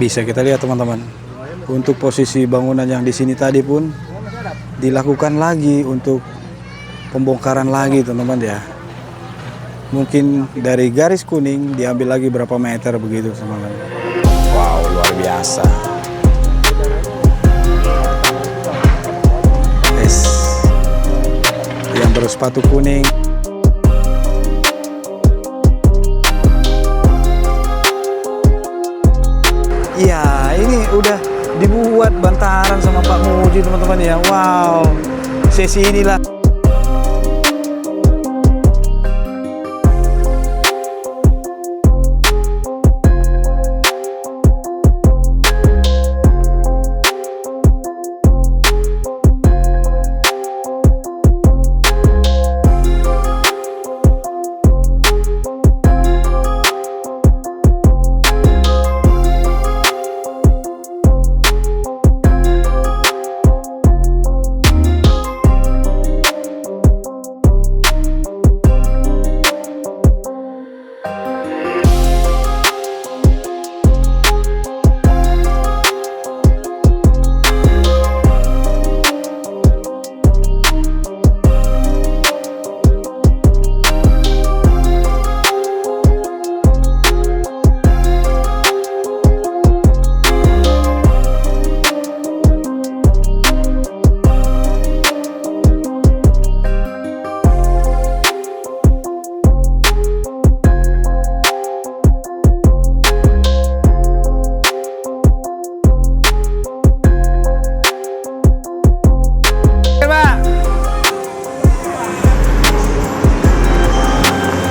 Bisa kita lihat teman-teman. Untuk posisi bangunan yang di sini tadi pun dilakukan lagi untuk pembongkaran lagi teman-teman ya. Mungkin dari garis kuning diambil lagi berapa meter begitu teman-teman. Wow, luar biasa. Yang bersepatu kuning. Iya, ini udah dibuat bantaran sama Pak Muji teman-teman ya. Wow, sesi inilah.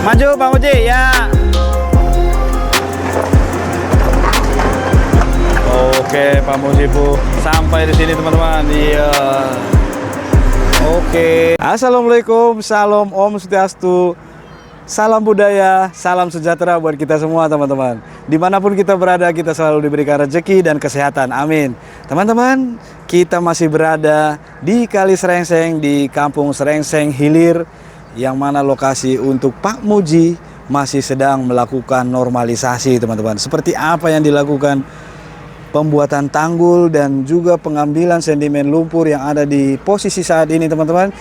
Maju Pak Muji ya. Oke Pak Muji Bu sampai di sini teman-teman. Iya. Oke. Assalamualaikum, salam Om Swastiastu, salam budaya, salam sejahtera buat kita semua teman-teman. Dimanapun kita berada kita selalu diberikan rezeki dan kesehatan. Amin. Teman-teman, kita masih berada di Kali Serengseng di Kampung Serengseng Hilir, yang mana lokasi untuk Pak Muji masih sedang melakukan normalisasi teman-teman. Seperti apa yang dilakukan pembuatan tanggul dan juga pengambilan sedimen lumpur yang ada di posisi saat ini teman-teman.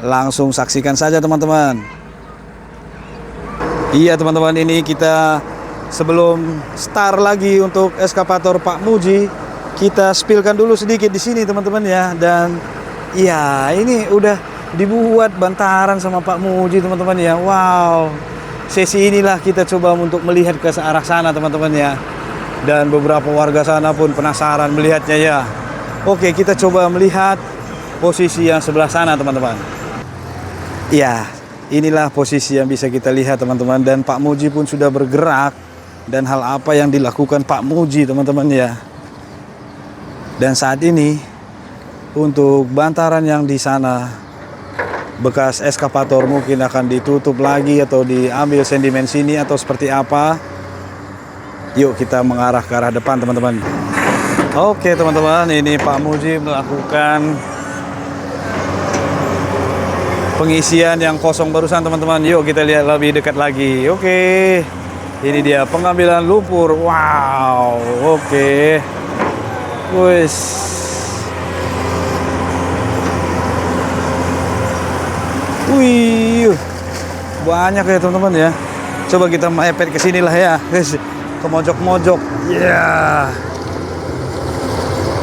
Langsung saksikan saja teman-teman. Iya teman-teman, ini kita sebelum start lagi untuk eskavator Pak Muji, kita spillkan dulu sedikit di sini teman-teman ya. Dan iya, ini udah dibuat bantaran sama Pak Muji teman-teman ya. Wow, sesi inilah kita coba untuk melihat ke arah sana teman-teman ya. Dan beberapa warga sana pun penasaran melihatnya ya. Oke, kita coba melihat posisi yang sebelah sana teman-teman. Ya, inilah posisi yang bisa kita lihat teman-teman. Dan Pak Muji pun sudah bergerak. Dan hal apa yang dilakukan Pak Muji teman-teman ya. Dan saat ini untuk bantaran yang di sana, bekas eskavator mungkin akan ditutup lagi atau diambil sedimen sini atau seperti apa. Yuk kita mengarah ke arah depan teman-teman. Oke teman-teman, ini Pak Muji melakukan pengisian yang kosong barusan teman-teman. Yuk kita lihat lebih dekat lagi. Oke, ini dia pengambilan lumpur. Wow, oke. Wes. Wih, banyak ya teman-teman ya. Coba kita mepet ke sini lah ya, ke mojok-mojok. Ya,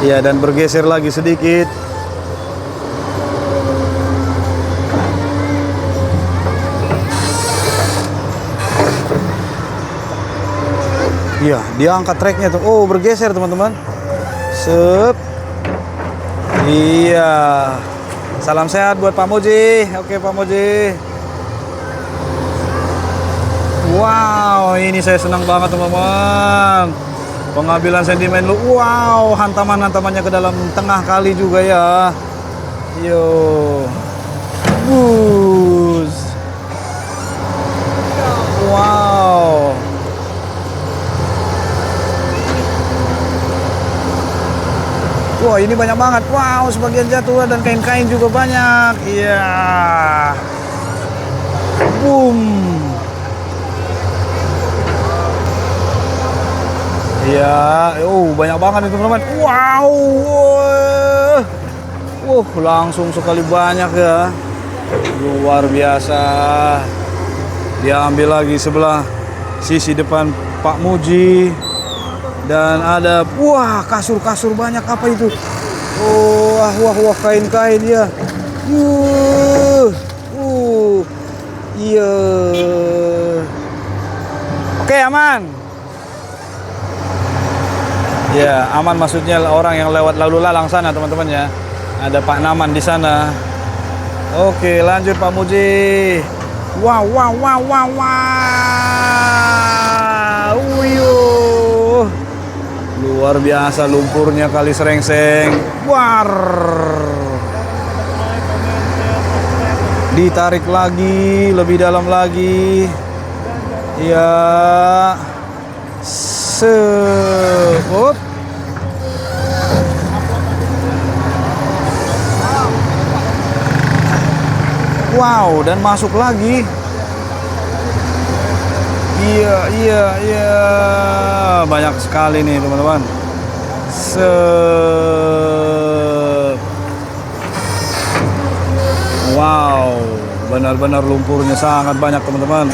ya dan bergeser lagi sedikit. Iya, dia angkat treknya tuh. Oh, bergeser teman-teman. Sep. Iya. Salam sehat buat Pak Muji. Oke Pak Muji. Wow, ini saya senang banget teman-teman. Pengambilan sedimen lu. Wow, hantaman-hantamannya ke dalam tengah kali juga ya. Yo. Bus. Wow. Wah, ini banyak banget. Wow, sebagian jatuh dan kain-kain juga banyak. Iya. Boom. Iya, banyak banget itu teman-teman. Wow, langsung sekali banyak ya. Luar biasa. Diambil lagi sebelah sisi depan Pak Muji. Dan ada, kasur-kasur banyak, apa itu? Wah, kain-kain ya. Iya. Oke, aman. Ya, aman maksudnya orang yang lewat lalu lalang sana, teman-teman ya. Ada Pak Naman di sana. Oke, lanjut Pak Muji. Wow. Luar biasa lumpurnya kali serengseng. Ditarik lagi, lebih dalam lagi. Ya. Wow, dan masuk lagi. Iya. Banyak sekali nih, teman-teman. Wow, benar-benar lumpurnya sangat banyak, teman-teman.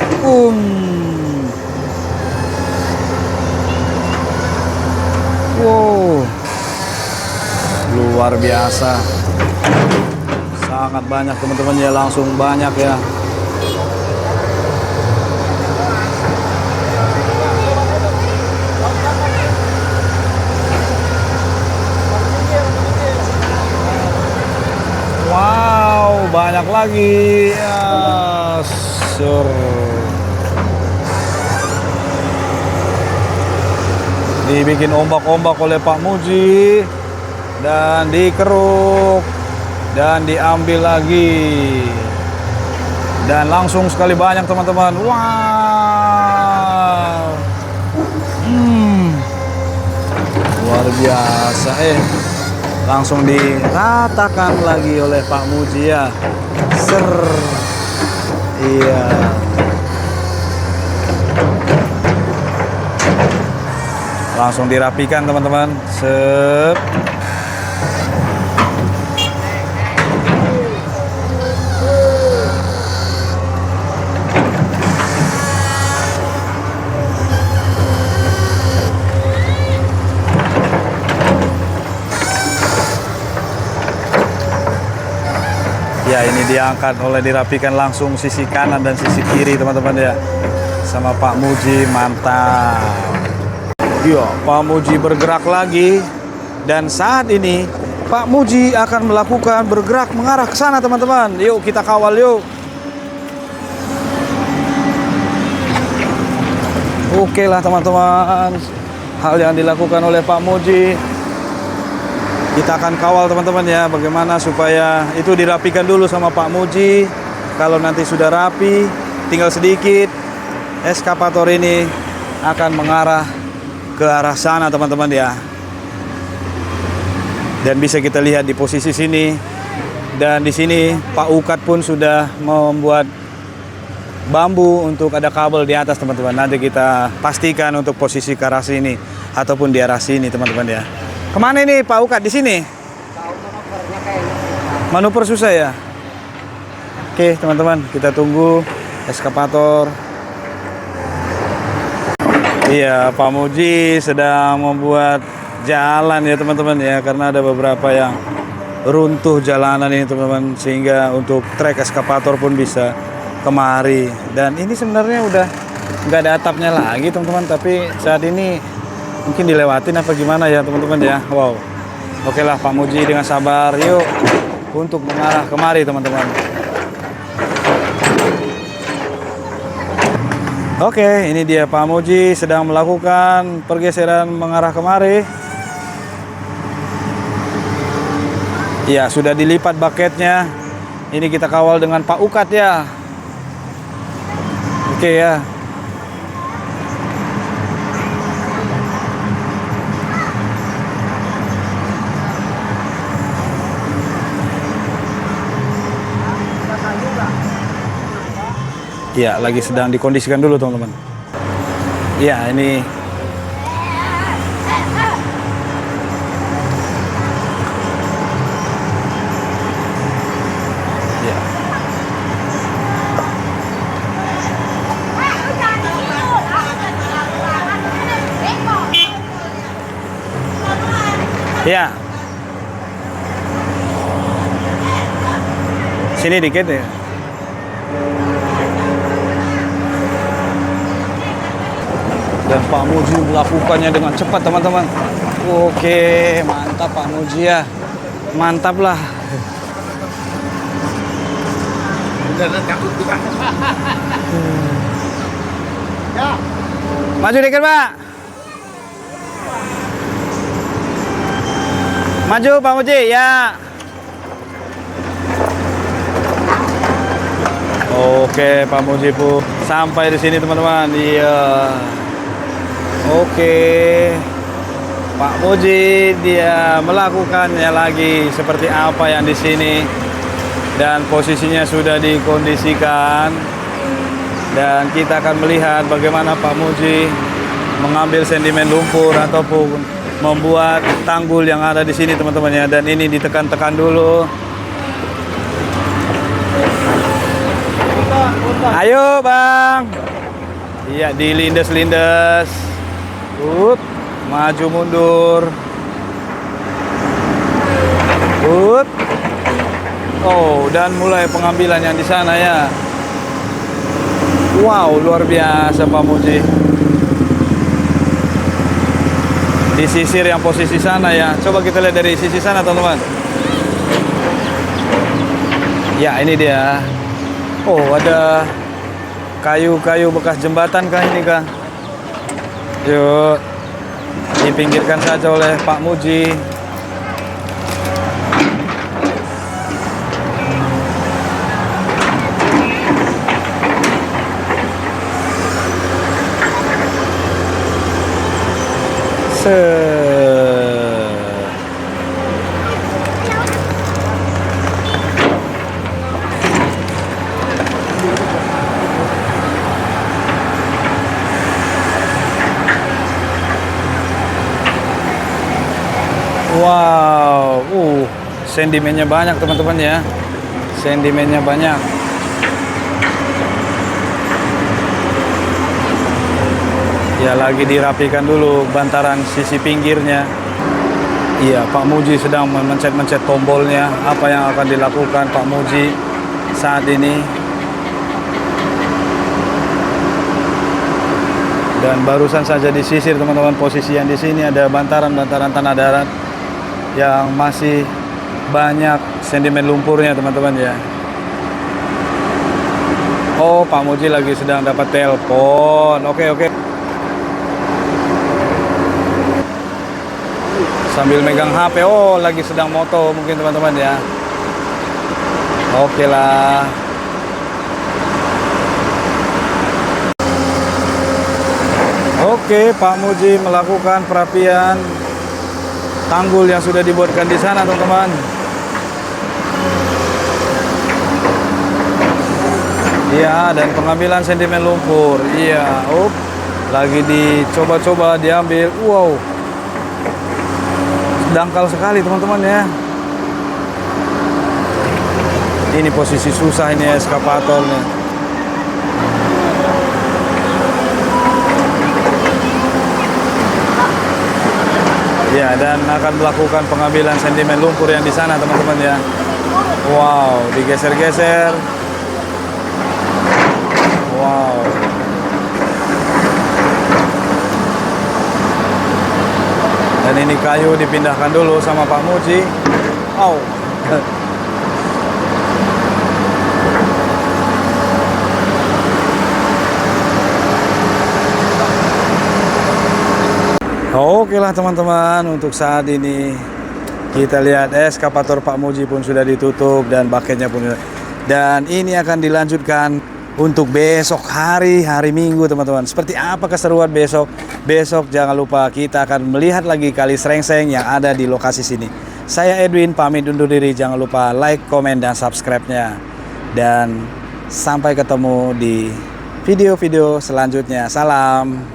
Wow, luar biasa. Sangat banyak, teman-teman ya, langsung banyak ya. Wow, banyak lagi ya. Dibikin ombak-ombak oleh Pak Muji dan dikeruk dan diambil lagi dan langsung sekali banyak, teman-teman. Wow, luar biasa. Langsung diratakan lagi oleh Pak Muji ya. Iya. Langsung dirapikan, teman-teman. Ya, ini diangkat dirapikan langsung sisi kanan dan sisi kiri, teman-teman ya. Sama Pak Muji, mantap. Ya, Pak Muji bergerak lagi. Dan saat ini Pak Muji akan melakukan bergerak mengarah ke sana, teman-teman. Yuk kita kawal yuk. Oke lah, teman-teman. Hal yang dilakukan oleh Pak Muji. Kita akan kawal, teman-teman ya, bagaimana supaya itu dirapikan dulu sama Pak Muji. Kalau nanti sudah rapi, tinggal sedikit, eskavator ini akan mengarah ke arah sana, teman-teman ya. Dan bisa kita lihat di posisi sini. Dan di sini Pak Ukat pun sudah membuat bambu untuk ada kabel di atas, teman-teman. Nanti kita pastikan untuk posisi ke arah sini ataupun di arah sini, teman-teman ya. Kemana ini Pak Ukat? Di sini? Manuver susah ya? Oke, teman-teman, kita tunggu eskavator. Iya, Pak Muji sedang membuat jalan ya, teman-teman ya, karena ada beberapa yang runtuh jalanan ini, teman-teman, sehingga untuk trek eskavator pun bisa kemari. Dan ini sebenarnya udah nggak ada atapnya lagi, teman-teman, tapi saat ini mungkin dilewatin apa gimana ya, teman-teman ya. Wow. Oke lah, Pak Muji dengan sabar yuk untuk mengarah kemari, teman-teman. Oke, ini dia Pak Muji sedang melakukan pergeseran mengarah kemari. Ya, sudah dilipat baketnya. Ini kita kawal dengan Pak Ukat ya. Oke ya. Ya, lagi sedang dikondisikan dulu, teman-teman. Ya, ini Ya. Sini dikit ya. Dan Pak Muji melakukannya dengan cepat teman-teman. Oke, mantap Pak Muji ya. Mantap lah. Maju dikit Pak. Maju Pak Muji ya. Oke Pak Muji pun sampai di sini teman-teman. Iya. Oke, Pak Muji dia melakukannya lagi seperti apa yang di sini, dan posisinya sudah dikondisikan, dan kita akan melihat bagaimana Pak Muji mengambil sedimen lumpur ataupun membuat tanggul yang ada di sini teman-teman ya. Dan ini ditekan-tekan dulu. Ayo Bang. Iya, dilindes-lindes. Maju mundur. Oh, dan mulai pengambilan yang di sana ya. Wow, luar biasa Pak Muji. Di sisir yang posisi sana ya. Coba kita lihat dari sisi sana teman-teman. Ya, ini dia. Oh, ada kayu-kayu bekas jembatan kah ini kah? Yuk, dipinggirkan saja oleh Pak Muji. Wow, sedimennya banyak teman-teman ya. Sedimennya banyak. Ya, lagi dirapikan dulu bantaran sisi pinggirnya. Iya, Pak Muji sedang mencet-mencet tombolnya. Apa yang akan dilakukan Pak Muji saat ini? Dan barusan saja disisir teman-teman. Posisi yang di sini ada bantaran-bantaran tanah darat yang masih banyak sedimen lumpurnya teman-teman ya. Oh, Pak Muji lagi sedang dapat telepon. Oke. Sambil megang HP. Oh, lagi sedang moto mungkin teman-teman ya. Oke lah. Oke, Pak Muji melakukan perapian tanggul yang sudah dibuatkan di sana teman-teman. Iya, dan pengambilan sedimen lumpur. Iya, lagi dicoba-coba diambil. Wow, dangkal sekali teman-teman ya. Ini posisi susah ini eskavatornya. Ya, dan akan melakukan pengambilan sedimen lumpur yang di sana teman-teman ya. Wow, digeser-geser. Wow. Dan ini kayu dipindahkan dulu sama Pak Muji. Oh. Oke lah teman-teman, untuk saat ini kita lihat eskavator Pak Muji pun sudah ditutup dan baketnya pun sudah. Dan ini akan dilanjutkan untuk besok hari Minggu teman-teman. Seperti apa keseruan besok? Besok jangan lupa kita akan melihat lagi Kali Srengseng yang ada di lokasi sini. Saya Edwin pamit undur diri. Jangan lupa like, komen, dan subscribe-nya. Dan sampai ketemu di video-video selanjutnya. Salam.